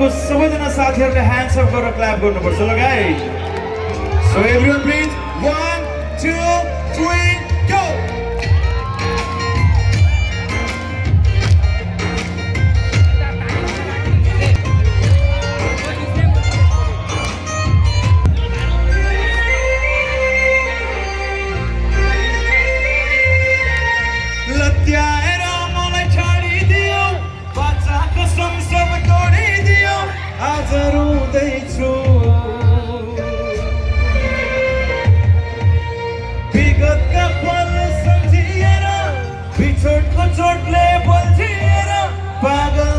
को सबैजना साथीहरूले ह्यान्ड्स अप गरेर क्ल्याप गर्नुपर्छ ल guys so everyone please 1 2 3 go लत्याएर मलाई छाडिदियो बाचाको संसार तोडिदियो आज रुँदैछु विगतका पल सम्झिएर बिछोडको चोटले बल्झिएर पागल